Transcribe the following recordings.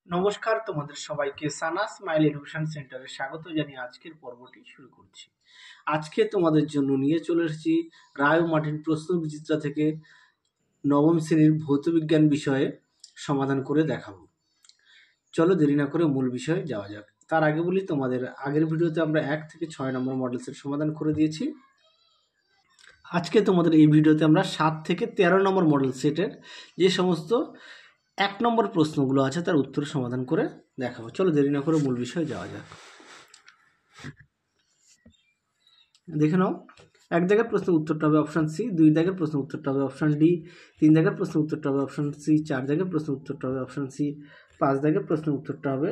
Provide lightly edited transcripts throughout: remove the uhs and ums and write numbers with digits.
নমস্কার, তোমাদের সবাইকে সানা স্মাইল এডুকেশন সেন্টারে স্বাগত জানিয়ে আজকের পর্বটি শুরু করছি। আজকে তোমাদের জন্য নিয়ে চলে এসেছি রায় ও মার্টিন প্রশ্ন বিচিত্রা থেকে নবম শ্রেণীর ভৌতবিজ্ঞান বিষয়ে সমাধান করে দেখাবো। চলো দেরি না করে মূল বিষয়ে যাওয়া যাক। তার আগে বলি, তোমাদের আগের ভিডিওতে আমরা 1 থেকে 6 নম্বর মডেল সেট সমাধান করে দিয়েছি। আজকে তোমাদের এই ভিডিওতে আমরা 7 থেকে 13 নম্বর মডেল সেটের যে সমস্ত 1 নম্বর প্রশ্নগুলো আছে তার উত্তর সমাধান করে দেখাবো। চলো দেরি না করে মূল বিষয়ে যাওয়া যাক। দেখে নাও, 1 দাগের প্রশ্নের উত্তরটা হবে অপশান সি, 2 দাগের প্রশ্নের উত্তরটা হবে অপশান ডি, 3 দাগের প্রশ্নের উত্তরটা হবে অপশান সি, 4 দাগের প্রশ্নের উত্তরটা হবে অপশান সি, 5 দাগের প্রশ্নের উত্তরটা হবে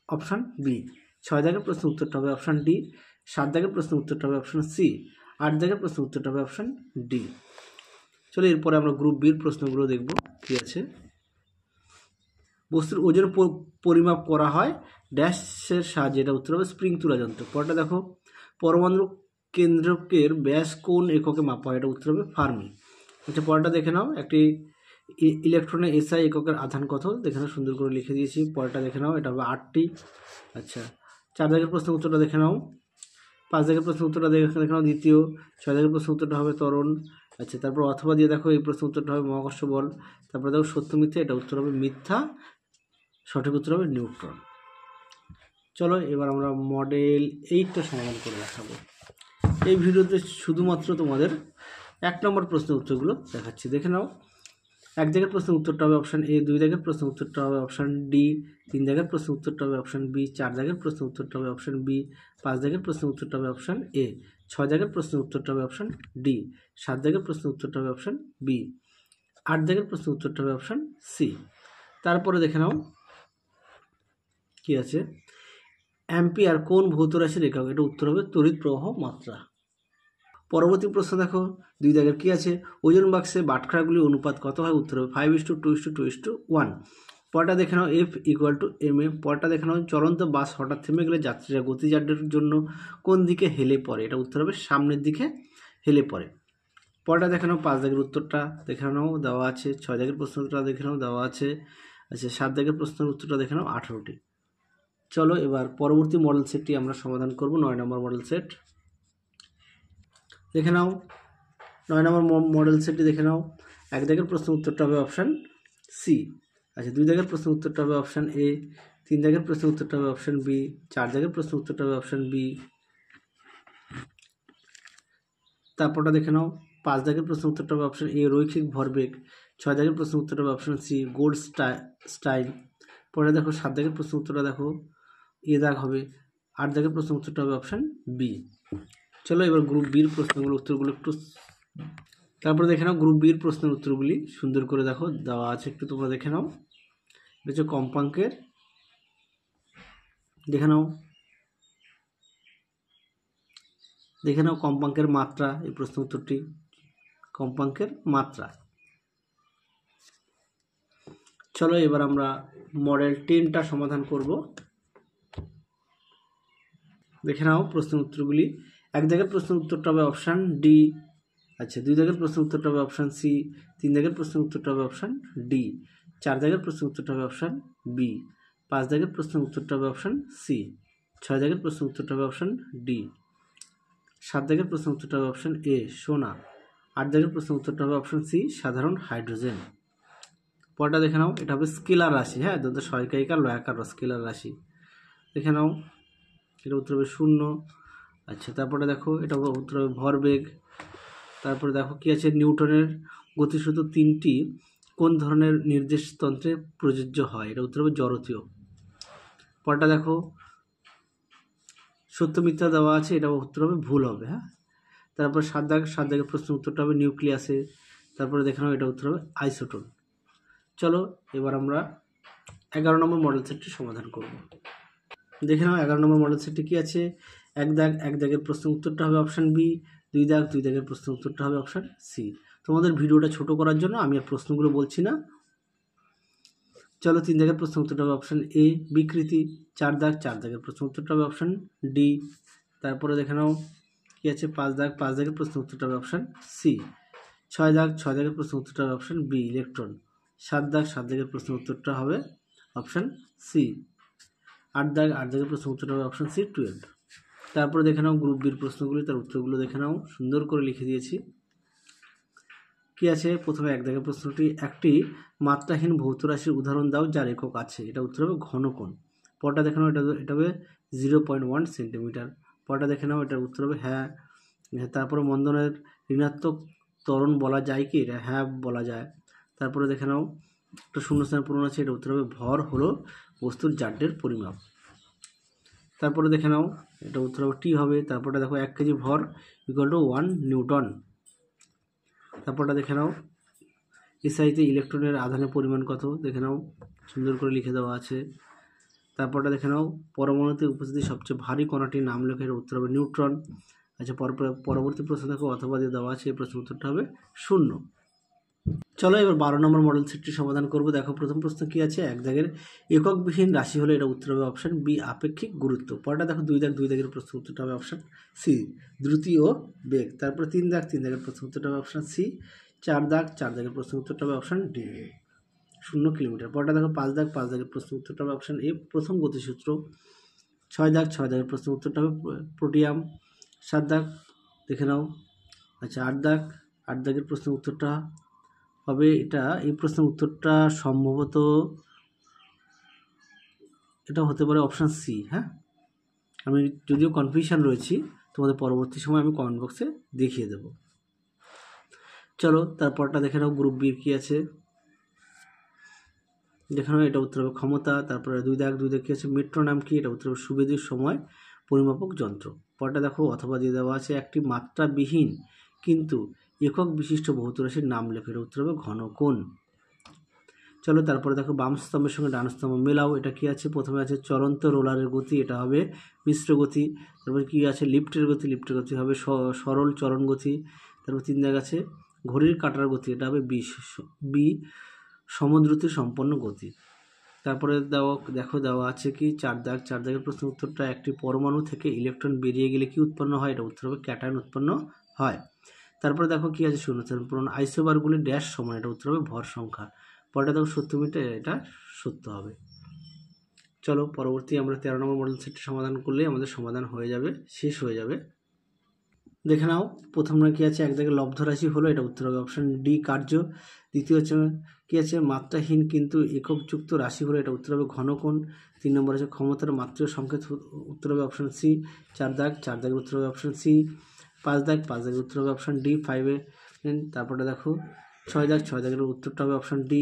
অপশান বি, 6 দাগের প্রশ্নের উত্তরটা হবে অপশান ডি, 7 দাগের প্রশ্নের উত্তরটা হবে অপশান সি, 8 দাগের প্রশ্নের উত্তরটা হবে অপশান ডি। চলো এরপরে আমরা গ্রুপ বির প্রশ্নগুলো দেখব কি আছে। বস্তুর ওজন পরিমাপ করা হয় ড্যাশের সাহায্যে, এটা উত্তর হবে স্প্রিং তুলা যন্ত্র। পরটা দেখো, পরমাণু কেন্দ্রকের ব্যাস কোন এককে মাপা হয়, এটা উত্তর হবে ফার্মি। আচ্ছা, পরটা দেখে নাও, একটি ইলেকট্রনের এসআই এককের আধান কত, দেখে নাও, সুন্দর করে লিখে দিয়েছি। পরটা দেখে নাও, এটা হবে 8টি। আচ্ছা, 4 দাগের প্রশ্নের উত্তরটা দেখে নাও, 5 দাগের প্রশ্নের উত্তরটা দেখে নাও দ্বিতীয়, 6 দাগের প্রশ্নের উত্তরটা হবে ত্বরণ। আচ্ছা, তারপর অথবা দিয়ে দেখো, এই প্রশ্নের উত্তরটা হবে মহাকর্ষ বল। তারপরে দেখো সত্য মিথ্যা, এটা উত্তর হবে মিথ্যা, সঠিক উত্তর হবে নিউট্রন। চলো এবার আমরা মডেল 8টা সমাধান করে দেখাবো। এই ভিডিওতে শুধুমাত্র তোমাদের 1 নম্বর প্রশ্নের উত্তরগুলো দেখাচ্ছি। দেখে নাও, 1 দাগের প্রশ্নের উত্তরটা হবে অপশান এ, 2 দাগের প্রশ্নের উত্তরটা হবে অপশান ডি, 3 দাগের প্রশ্নের উত্তরটা হবে অপশান বি, 4 দাগের প্রশ্নের উত্তরটা হবে অপশান বি, 5 দাগের প্রশ্নের উত্তরটা হবে অপশান এ, 6 দাগের প্রশ্নের উত্তরটা হবে অপশান ডি, 7 দাগের প্রশ্নের উত্তরটা হবে অপশান বি, 8 দাগের প্রশ্নের উত্তরটা হবে অপশান সি। তারপরে দেখে নাও কি আছে, অ্যাম্পিয়ার কোন ভৌত রাশির একক, এটা উত্তর হবে তড়িৎ প্রবাহ মাত্রা। পরবর্তী প্রশ্ন দেখো, 2 দাগের কি আছে, ওজন বাক্সে বাটখারাগুলির অনুপাত কত হয়, উত্তর হবে 5:2:2:1। পরটা দেখে নাও, F = ma। পরটা দেখে নাও, চলন্ত বাস হঠাৎ থেমে গেলে যাত্রীরা গতিজাড্যের জন্য কোন দিকে হেলে পড়ে, এটা উত্তর হবে সামনের দিকে হেলে পড়ে। পরটা দেখে নাও, 5 দাগের উত্তরটা দেখে নাও দেওয়া আছে, 6 দাগের প্রশ্নটা দেখে নাও দেওয়া আছে। আচ্ছা, 7 দাগের প্রশ্নের উত্তরটা দেখে নাও 18টি। চলো এবার পরবর্তী মডেল সেটটি আমরা সমাধান করব, 9 নম্বর মডেল সেট। দেখে নাও, 9 নম্বর মডেল সেটটি দেখে নাও, 1 দাগের প্রশ্নের উত্তরটা হবে অপশান সি। আচ্ছা, 2 দাগের প্রশ্নের উত্তরটা হবে অপশান এ, 3 দাগের প্রশ্নের উত্তরটা হবে অপশান বি, 4 দাগের প্রশ্নের উত্তরটা হবে অপশান বি। তারপরটা দেখে নাও, 5 দাগের প্রশ্নের উত্তরটা হবে অপশান এ, রৈখিক ভরবেগ। 6 দাগের প্রশ্নের উত্তরটা হবে অপশান সি, গোল্ডস্টাইন। পরে দেখো 7 দাগের প্রশ্নের উত্তরটা দেখো এ দাগ হবে, 8 দাগের প্রশ্নের উত্তরটা হবে অপশান বি। চলো এবার গ্রুপ বির প্রশ্নগুলো উত্তরগুলো একটু, তারপরে দেখে নাও গ্রুপ বির প্রশ্নের উত্তরগুলি সুন্দর করে দেখো দেওয়া আছে, একটু তোমরা দেখে নাও। এটা হচ্ছে কম্পাঙ্কের, দেখে নাও কম্পাঙ্কের মাত্রা, এই প্রশ্ন উত্তরটি কম্পাঙ্কের মাত্রা। চলো এবার আমরা মডেল 10টা সমাধান করব। দেখে নাও প্রশ্নের উত্তরগুলি, 1 দাগের প্রশ্নের উত্তরটা হবে অপশান ডি। আচ্ছা, 2 দাগের প্রশ্নের উত্তরটা হবে অপশান সি, 3 দাগের প্রশ্নের উত্তরটা হবে অপশান ডি, 4 দাগের প্রশ্নের উত্তরটা হবে অপশান বি, 5 দাগের প্রশ্নের উত্তরটা হবে অপশান সি, 6 দাগের প্রশ্নের উত্তরটা হবে অপশান ডি, 7 দাগের প্রশ্নের উত্তরটা হবে অপশান এ সোনা, 8 দাগের প্রশ্নের উত্তরটা হবে অপশান সি সাধারণ হাইড্রোজেন। পরটা দেখে নাও, এটা হবে স্কেলার রাশি, হ্যাঁ, দন্ত সহায়িকার লয়াকার স্কেলার রাশি। দেখে নাও, এটা উত্তর হবে 0। আচ্ছা, তারপরে দেখো এটা উত্তর হবে ভরবেগ। তারপরে দেখো কি আছে, নিউটনের গতিসূত্র 3টি কোন ধরনের নির্দেশতন্ত্রে প্রযোজ্য হয়, এটা উত্তর হবে জড়তীয়। পরটা দেখো সত্য মিথ্যা দেওয়া আছে, এটা উত্তর হবে ভুল হবে, হ্যাঁ। তারপর 7 দাগের প্রশ্নের উত্তরটা হবে নিউক্লিয়াসে। তারপরে দেখে নাও, এটা উত্তর হবে আইসোটোন। চলো এবার আমরা 11 নম্বর মডেল সেটটি সমাধান করব। দেখে নাও 11 নম্বর মডেল সেটটি কি আছে, 1 দাগের প্রশ্নের উত্তরটা হবে অপশান বি, 2 দাগের প্রশ্নের উত্তরটা হবে অপশান সি। তোমাদের ভিডিওটা ছোট করার জন্য আমি আর প্রশ্নগুলো বলছি না। চলো 3 দাগের প্রশ্নের উত্তরটা হবে অপশান এ বিকৃতি, 4 দাগের প্রশ্নের উত্তরটা হবে অপশান ডি। তারপরে দেখে নাও কি আছে, 5 দাগের প্রশ্নের উত্তরটা হবে অপশান সি, 6 দাগের প্রশ্নের উত্তরটা হবে অপশান বি ইলেকট্রন। 7 দাগ 7 দাগের প্রশ্নের উত্তরটা হবে অপশান সি। 8 দাগের প্রশ্নের উত্তরটা হবে অপশান সি 12। তারপরে দেখে নাও গ্রুপ বির প্রশ্নগুলি, তার উত্তরগুলো দেখে নাও, সুন্দর করে লিখে দিয়েছি। কি আছে প্রথমে 1 দাগের প্রশ্নটি, একটি মাত্রাহীন ভৌত রাশির উদাহরণ দাও যার একক আছে, এটা উত্তর হবে ঘনকোণ। পরটা দেখে নাও, এটা হবে 0.1 সেন্টিমিটার। পরটা দেখে নাও, এটার উত্তর হবে হ্যাঁ। তারপরে মন্দনের ঋণাত্মক ত্বরণ বলা যায় কি, এটা হ্যাঁ বলা যায়। তারপরে দেখে নাও একটা শূন্যস্থান পূরণ আছে, এটা উত্তর হবে ভর হলো বস্তুর জাড্যের পরিমাপ। তারপরে দেখে নাও, এটা উত্তর হবে টি হবে। তারপরটা দেখো 1 কেজি ভর ইকুয়াল টু 1 নিউটন। তারপরটা দেখে নাও এসআইতে ইলেকট্রনের আধানের পরিমাণ কত, দেখে নাও, সুন্দর করে লিখে দেওয়া আছে। তারপরটা দেখে নাও পরমাণুতে উপস্থিত সবচেয়ে ভারী কণাটির নাম লেখা, এর উত্তর হবে নিউট্রন। আচ্ছা পরবর্তী প্রশ্ন দেখো অথবা দিয়ে দেওয়া আছে, এই প্রশ্নের উত্তরটা হবে 0। চলো এবার 12 নম্বর মডেল সেটটি সমাধান করব। দেখো প্রথম প্রশ্ন কি আছে, 1 দাগের এককবিহীন রাশি হলে এটা উত্তর হবে অপশান বি আপেক্ষিক গুরুত্ব। পরটা দেখো 2 দাগের প্রশ্ন উত্তরটা হবে অপশান সি দ্রুতি ও বেগ। তারপরে 3 দাগের প্রশ্ন উত্তরটা হবে অপশান সি 4 দাগের প্রশ্ন উত্তরটা হবে অপশান ডি 0 কিলোমিটার। পরটা দেখো 5 দাগের প্রশ্ন উত্তরটা হবে অপশান এ প্রথম গতিসূত্র। 6 দাগের প্রশ্ন উত্তরটা হবে প্রোটিয়াম। 7 দাগ দেখে নাও। আচ্ছা 8 দাগের প্রশ্ন উত্তরটা হবে এটা, এই প্রশ্নের উত্তরটা সম্ভবত এটা হতে পারে অপশান সি। হ্যাঁ, আমি যদিও কনফিউশন রয়েছি, তোমাদের পরবর্তী সময় আমি কমেন্ট বক্সে দেখিয়ে দেব। চলো তারপরটা দেখে নাও গ্রুপ বি কি আছে, দেখে নাও, এটা উত্তর হবে ক্ষমতা। তারপরে 2 দাগ কি আছে, মেট্রো নাম কি, এটা উত্তর হবে সুবিধির সময় পরিমাপক যন্ত্র। পরটা দেখো অথবা দিয়ে দেওয়া আছে, একটি মাত্রাবিহীন কিন্তু একক বিশিষ্ট ভৌত রাশির নাম লেখা, এটা উত্তর হবে ঘনকোণ। চলো তারপরে দেখো বাম স্তম্ভের সঙ্গে ডান স্তম্ভ মেলাও, এটা কি আছে, প্রথমে আছে চলন্ত রোলারের গতি, এটা হবে মিশ্র গতি। তারপরে কি আছে লিফটের গতি হবে সরল চলন গতি। তারপর 3 দাগ আছে ঘড়ির কাঁটার গতি, এটা হবে বি সমদ্রুতি সম্পন্ন গতি। তারপরে দেখো দেওয়া আছে কি 4 দাগের প্রশ্নের উত্তরটা, একটি পরমাণু থেকে ইলেকট্রন বেরিয়ে গেলে কি উৎপন্ন হয়, এটা উত্তর হবে ক্যাটায়ন উৎপন্ন হয়। তারপরে দেখো কি আছে শূন্যস্থান পূরণ, আইসোবারগুলি ড্যাশ সমান, এটা উত্তর হবে ভর সংখ্যা। পরটা দেখো 70 মিটার, এটা সত্য হবে। চলো পরবর্তী আমরা 13 নম্বর মডেল সেটটি সমাধান করলে আমাদের সমাধান হয়ে যাবে, শেষ হয়ে যাবে। দেখে নাও প্রথমটা কি আছে, 1 দাগের লব্ধ রাশি হলো, এটা উত্তর হবে অপশান ডি কার্য। দ্বিতীয় হচ্ছে কি আছে মাত্রাহীন কিন্তু এককযুক্ত রাশি হলো, এটা উত্তর হবে ঘনকোণ। 3 নম্বর আছে ক্ষমতার মাত্রীয় সংকেত, উত্তর হবে অপশান সি। 4 দাগের উত্তর হবে অপশান সি। 5 দাগের উত্তর হবে অপশান ডি 5-এ। তারপরে দেখো 6 দাগের উত্তরটা হবে অপশান ডি।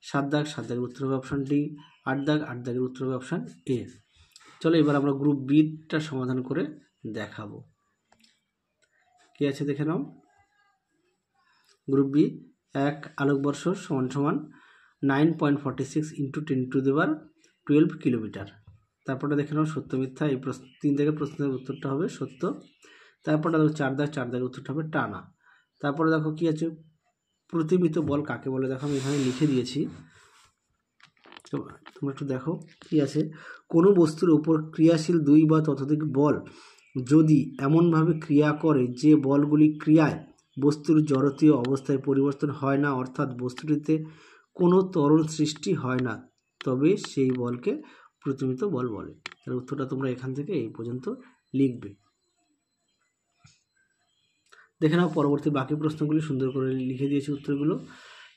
7 দাগের উত্তর হবে অপশান ডি। 8 দাগের উত্তর হবে অপশান এ। চলো এবার আমরা গ্রুপ বিটা সমাধান করে দেখাবো। কি আছে দেখে নাও, গ্রুপ বি 1 আলোকবর্ষ সমান 9.46 × 10⁻12 কিলোমিটার। তারপরে দেখে নাও সত্য মিথ্যা, এই 3 দাগের প্রশ্নের উত্তরটা হবে সত্য। তারপরে দেখো 4 দাগের উত্তরটা হবে টানা। তারপরে দেখো কি আছে প্রতিমিত বল কাকে বলে, দেখো আমি এখানে লিখে দিয়েছি, তোমরা একটু দেখো কি আছে, কোনো বস্তুর উপর ক্রিয়াশীল 2 বা ততোধিক বল যদি এমনভাবে ক্রিয়া করে যে বলগুলি ক্রিয়ায় বস্তুর জড়তীয় অবস্থায় পরিবর্তন হয় না, অর্থাৎ বস্তুটিতে কোনো ত্বরণ সৃষ্টি হয় না, তবে সেই বলকে প্রতিমিত বল বলে। তার উত্তরটা তোমরা এখান থেকে এই পর্যন্ত লিখবে। দেখে নাও পরবর্তী বাকি প্রশ্নগুলি সুন্দর করে লিখে দিয়েছি উত্তরগুলো।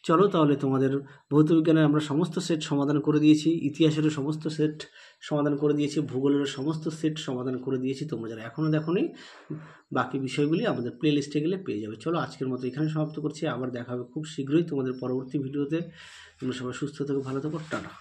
চলো তাহলে তোমাদের ভৌতবিজ্ঞানের আমরা সমস্ত সেট সমাধান করে দিয়েছি, ইতিহাসেরও সমস্ত সেট সমাধান করে দিয়েছি, ভূগোলের সমস্ত সেট সমাধান করে দিয়েছি। তোমরা যারা এখনও দেখোনি বাকি বিষয়গুলি আমাদের প্লে লিস্টে গেলে পেয়ে যাবে। চলো আজকের মতো এখানে সমাপ্ত করছি, আবার দেখা হবে খুব শীঘ্রই তোমাদের পরবর্তী ভিডিওতে। তোমরা সবাই সুস্থ থেকো, ভালো থেকো, টাটা।